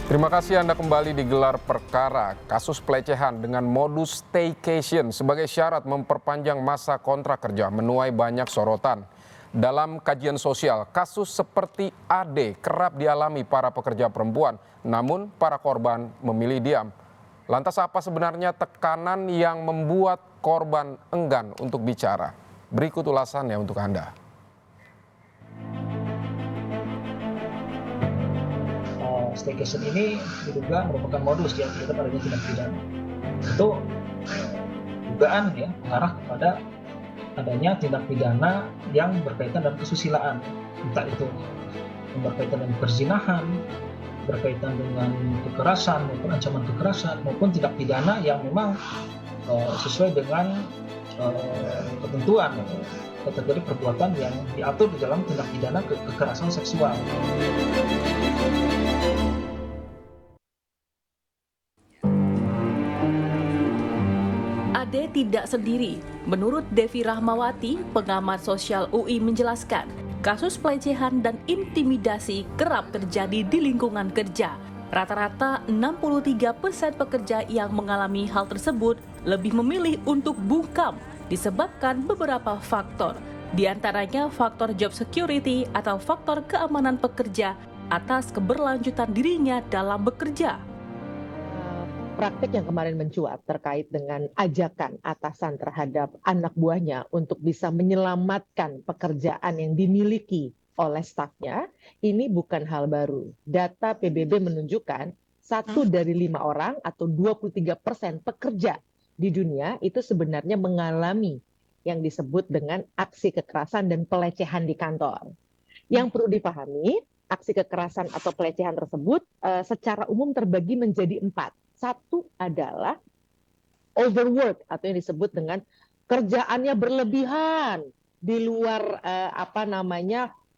Terima kasih Anda kembali di Gelar Perkara. Kasus pelecehan dengan modus staycation sebagai syarat memperpanjang masa kontrak kerja menuai banyak sorotan. Dalam kajian sosial, kasus seperti AD kerap dialami para pekerja perempuan, namun para korban memilih diam. Lantas apa sebenarnya tekanan yang membuat korban enggan untuk bicara? Berikut ulasannya untuk Anda. Staycation ini diduga merupakan modus ya terhadap adanya tindak pidana. Itu dugaan ya mengarah kepada adanya tindak pidana yang berkaitan dengan kesusilaan, entah itu yang berkaitan dengan perzinahan, berkaitan dengan kekerasan maupun ancaman kekerasan, maupun tindak pidana yang memang sesuai dengan ketentuan kategori perbuatan yang diatur di dalam tindak pidana kekerasan seksual. Ade tidak sendiri. Menurut Devi Rahmawati, pengamat sosial UI menjelaskan, kasus pelecehan dan intimidasi kerap terjadi di lingkungan kerja. Rata-rata 63% pekerja yang mengalami hal tersebut lebih memilih untuk bungkam disebabkan beberapa faktor. Di antaranya faktor job security atau faktor keamanan pekerja atas keberlanjutan dirinya dalam bekerja. Praktik yang kemarin mencuat terkait dengan ajakan atasan terhadap anak buahnya untuk bisa menyelamatkan pekerjaan yang dimiliki oleh stafnya, ini bukan hal baru. Data PBB menunjukkan 1 dari 5 orang atau 23% pekerja di dunia itu sebenarnya mengalami yang disebut dengan aksi kekerasan dan pelecehan di kantor. Yang perlu dipahami, aksi kekerasan atau pelecehan tersebut secara umum terbagi menjadi 4. Satu adalah overwork atau yang disebut dengan kerjaannya berlebihan di luar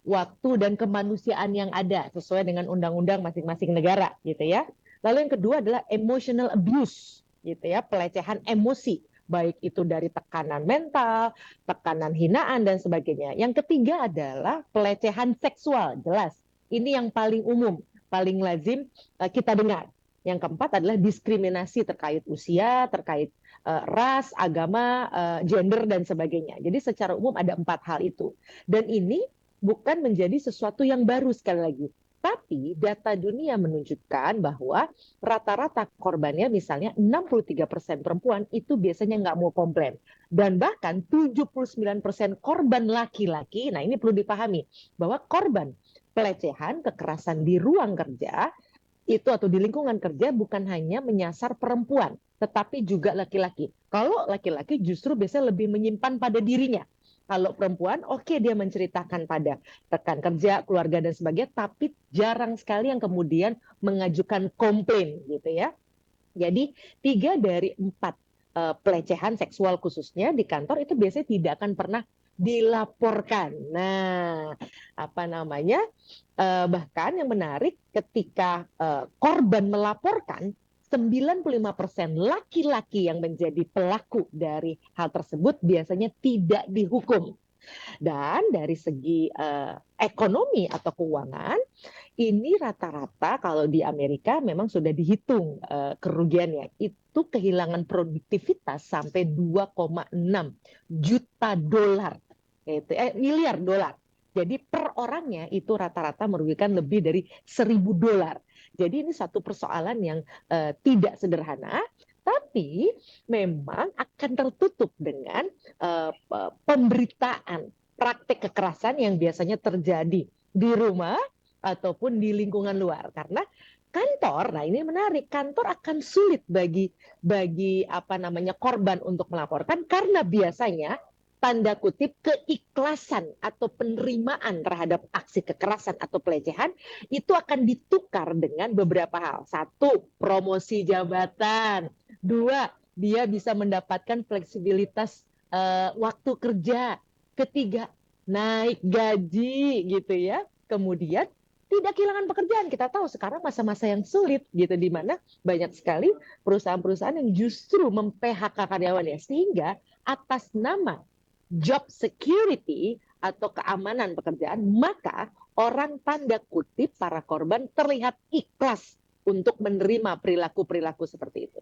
waktu dan kemanusiaan yang ada sesuai dengan undang-undang masing-masing negara gitu ya. Lalu yang kedua adalah emotional abuse gitu ya, pelecehan emosi baik itu dari tekanan mental, tekanan hinaan dan sebagainya. Yang ketiga adalah pelecehan seksual, jelas. Ini yang paling umum, paling lazim kita dengar. Yang keempat adalah diskriminasi terkait usia, terkait ras, agama, gender, dan sebagainya. Jadi secara umum ada 4 hal itu. Dan ini bukan menjadi sesuatu yang baru sekali lagi. Tapi data dunia menunjukkan bahwa rata-rata korbannya misalnya 63% perempuan itu biasanya nggak mau komplain. Dan bahkan 79% korban laki-laki, nah ini perlu dipahami, bahwa korban pelecehan, kekerasan di ruang kerja, itu atau di lingkungan kerja bukan hanya menyasar perempuan, tetapi juga laki-laki. Kalau laki-laki justru biasanya lebih menyimpan pada dirinya. Kalau perempuan, oke, dia menceritakan pada rekan kerja, keluarga dan sebagainya, tapi jarang sekali yang kemudian mengajukan komplain gitu ya. Jadi 3 dari 4 pelecehan seksual khususnya di kantor itu biasanya tidak akan pernah dilaporkan. Nah, bahkan yang menarik ketika korban melaporkan, 95% laki-laki yang menjadi pelaku dari hal tersebut biasanya tidak dihukum. Dan dari segi ekonomi atau keuangan, ini rata-rata kalau di Amerika memang sudah dihitung kerugiannya. Itu kehilangan produktivitas sampai 2,6 juta dolar. Miliar dolar. Jadi per orangnya itu rata-rata merugikan lebih dari 1.000 dolar. Jadi ini satu persoalan yang tidak sederhana, tapi memang akan tertutup dengan pemberitaan praktek kekerasan yang biasanya terjadi di rumah ataupun di lingkungan luar. Karena kantor, nah ini menarik, kantor akan sulit bagi korban untuk melaporkan karena biasanya tanda kutip keikhlasan atau penerimaan terhadap aksi kekerasan atau pelecehan itu akan ditukar dengan beberapa hal. 1, promosi jabatan. 2, dia bisa mendapatkan fleksibilitas waktu kerja. 3, naik gaji gitu ya. Kemudian tidak kehilangan pekerjaan. Kita tahu sekarang masa-masa yang sulit gitu, di mana banyak sekali perusahaan-perusahaan yang justru mem-PHK karyawannya, sehingga atas nama job security atau keamanan pekerjaan, maka orang tanda kutip para korban terlihat ikhlas untuk menerima perilaku-perilaku seperti itu.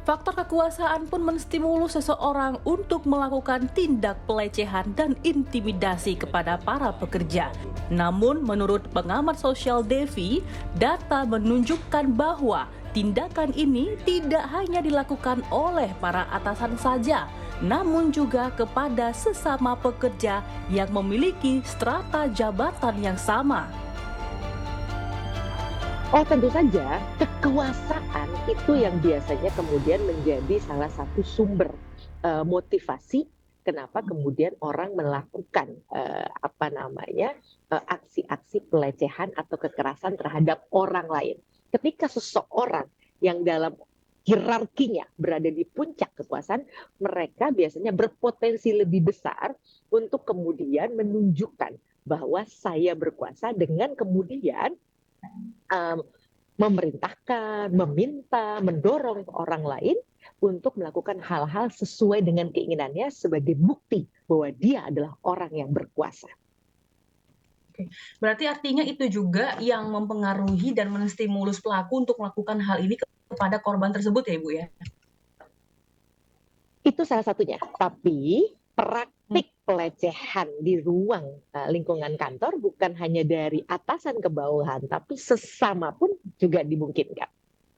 Faktor kekuasaan pun menstimulus seseorang untuk melakukan tindak pelecehan dan intimidasi kepada para pekerja. Namun menurut pengamat sosial Devi, data menunjukkan bahwa tindakan ini tidak hanya dilakukan oleh para atasan saja, namun juga kepada sesama pekerja yang memiliki strata jabatan yang sama. Oh, tentu saja kekuasaan itu yang biasanya kemudian menjadi salah satu sumber motivasi kenapa kemudian orang melakukan aksi-aksi pelecehan atau kekerasan terhadap orang lain. Ketika seseorang yang dalam hierarkinya berada di puncak kekuasaan, mereka biasanya berpotensi lebih besar untuk kemudian menunjukkan bahwa saya berkuasa dengan kemudian memerintahkan, meminta, mendorong orang lain untuk melakukan hal-hal sesuai dengan keinginannya sebagai bukti bahwa dia adalah orang yang berkuasa. Oke. Berarti artinya itu juga yang mempengaruhi dan menstimulus pelaku untuk melakukan hal ini kepada korban tersebut ya Ibu ya? Itu salah satunya. Tapi praktik pelecehan di ruang lingkungan kantor bukan hanya dari atasan ke bawahan, tapi sesama pun juga dimungkinkan,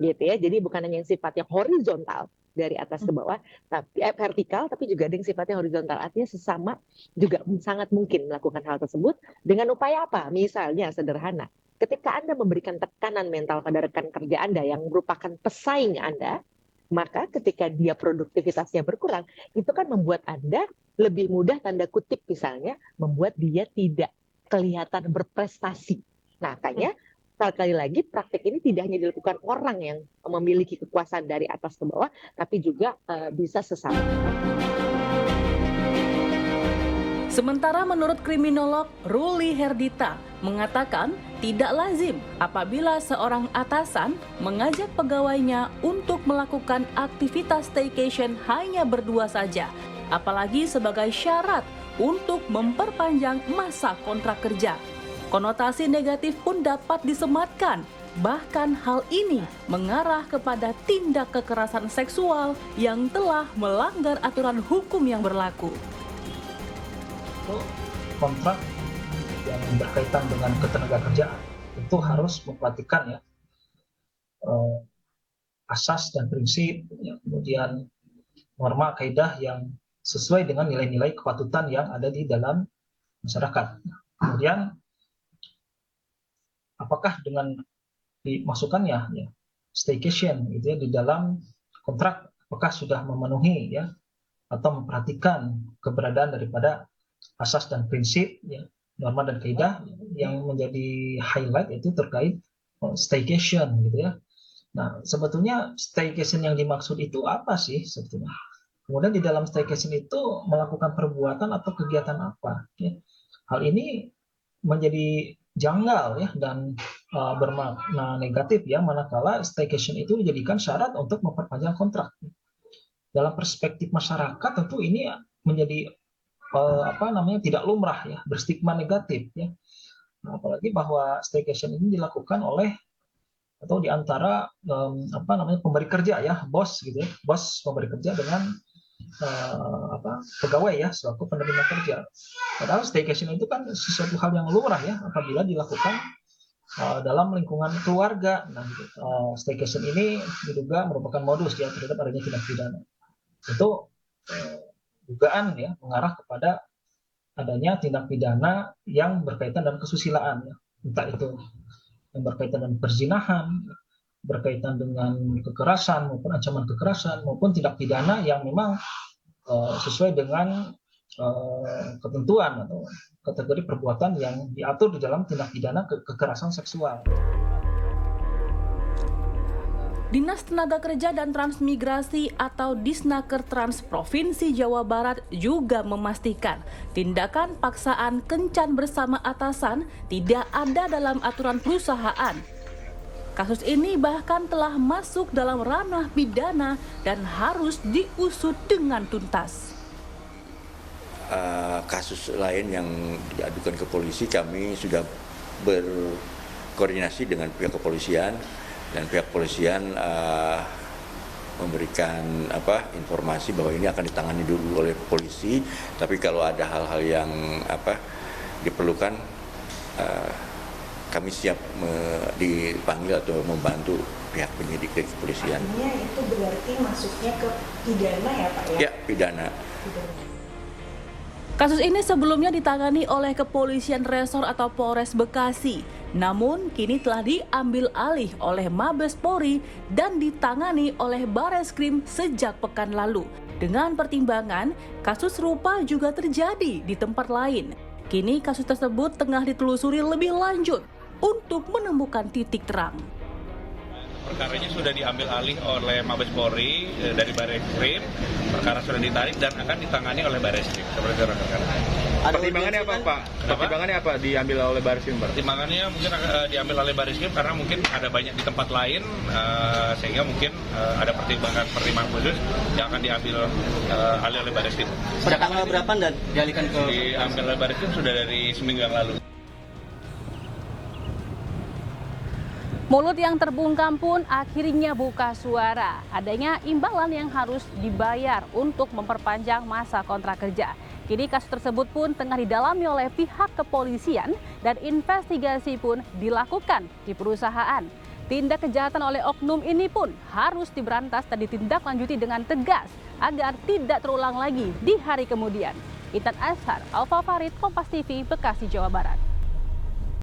gitu ya. Jadi bukan hanya yang sifatnya horizontal dari atas ke bawah, tapi vertikal, tapi juga ada yang sifatnya horizontal. Artinya sesama juga sangat mungkin melakukan hal tersebut dengan upaya apa? Misalnya sederhana, ketika Anda memberikan tekanan mental pada rekan kerja Anda yang merupakan pesaing Anda, maka ketika dia produktivitasnya berkurang, itu kan membuat Anda lebih mudah, tanda kutip misalnya, membuat dia tidak kelihatan berprestasi. Nah, makanya sekali lagi praktik ini tidak hanya dilakukan orang yang memiliki kekuasaan dari atas ke bawah, tapi juga bisa sesama. Sementara menurut kriminolog Ruli Herdita mengatakan tidak lazim apabila seorang atasan mengajak pegawainya untuk melakukan aktivitas staycation hanya berdua saja, apalagi sebagai syarat untuk memperpanjang masa kontrak kerja. Konotasi negatif pun dapat disematkan. Bahkan hal ini mengarah kepada tindak kekerasan seksual yang telah melanggar aturan hukum yang berlaku. Kontrak yang berkaitan dengan ketenagakerjaan itu harus memperhatikan ya asas dan prinsip, ya, kemudian norma kaidah yang sesuai dengan nilai-nilai kepatutan yang ada di dalam masyarakat. Kemudian apakah dengan dimasukkannya ya staycation gitu ya di dalam kontrak, apakah sudah memenuhi ya atau memperhatikan keberadaan daripada asas dan prinsip ya, norma dan kaidah yang menjadi highlight itu terkait staycation gitu ya. Nah, sebetulnya staycation yang dimaksud itu apa sih sebetulnya? Kemudian di dalam staycation itu melakukan perbuatan atau kegiatan apa? Ya. Hal ini menjadi janggal ya dan bermakna negatif ya manakala staycation itu dijadikan syarat untuk memperpanjang kontrak. Dalam perspektif masyarakat tentu ini menjadi tidak lumrah ya, berstigma negatif ya. Nah, apalagi bahwa staycation ini dilakukan oleh atau di antara pemberi kerja ya, bos gitu ya, bos pemberi kerja dengan pegawai ya selaku penerima kerja. Padahal staycation itu kan sesuatu hal yang lumrah ya apabila dilakukan dalam lingkungan keluarga. Nah, staycation ini diduga merupakan modus ya terhadap adanya tindak pidana. Itu dugaan ya mengarah kepada adanya tindak pidana yang berkaitan dengan kesusilaan ya. Entah itu yang berkaitan dengan perzinahan, berkaitan dengan kekerasan maupun ancaman kekerasan maupun tindak pidana yang memang sesuai dengan ketentuan atau kategori perbuatan yang diatur di dalam tindak pidana kekerasan seksual. Dinas Tenaga Kerja dan Transmigrasi atau Disnaker Trans Provinsi Jawa Barat juga memastikan tindakan paksaan kencan bersama atasan tidak ada dalam aturan perusahaan. Kasus ini bahkan telah masuk dalam ranah pidana dan harus diusut dengan tuntas. Kasus lain yang diadukan ke polisi kami sudah berkoordinasi dengan pihak kepolisian, dan pihak kepolisian memberikan informasi bahwa ini akan ditangani dulu oleh polisi, tapi kalau ada hal-hal yang diperlukan, kami siap dipanggil atau membantu pihak penyidik dari kepolisian. Artinya itu berarti masuknya ke pidana ya Pak ya? Ya, pidana. Kasus ini sebelumnya ditangani oleh Kepolisian Resor atau Polres Bekasi. Namun kini telah diambil alih oleh Mabes Polri dan ditangani oleh Bareskrim sejak pekan lalu. Dengan pertimbangan, kasus serupa juga terjadi di tempat lain. Kini kasus tersebut tengah ditelusuri lebih lanjut untuk menemukan titik terang. Perkaranya sudah diambil alih oleh Mabes Polri dari Bareskrim, perkara sudah ditarik dan akan ditangani oleh Bareskrim. Seperti itu rekan-rekan. Pertimbangannya apa Pak? Pertimbangannya apa diambil oleh Bareskrim Pak? Pertimbangannya mungkin diambil oleh Bareskrim karena mungkin ada banyak di tempat lain, sehingga mungkin ada pertimbangan khusus yang akan diambil alih oleh Bareskrim. Pada tanggal berapa dan dialihkan ke? Diambil oleh Bareskrim sudah dari seminggu yang lalu. Mulut yang terbungkam pun akhirnya buka suara. Adanya imbalan yang harus dibayar untuk memperpanjang masa kontrak kerja. Kini kasus tersebut pun tengah didalami oleh pihak kepolisian dan investigasi pun dilakukan di perusahaan. Tindak kejahatan oleh oknum ini pun harus diberantas dan ditindaklanjuti dengan tegas agar tidak terulang lagi di hari kemudian. Intan Ashar, Alfa Farid, Kompas TV, Bekasi, Jawa Barat.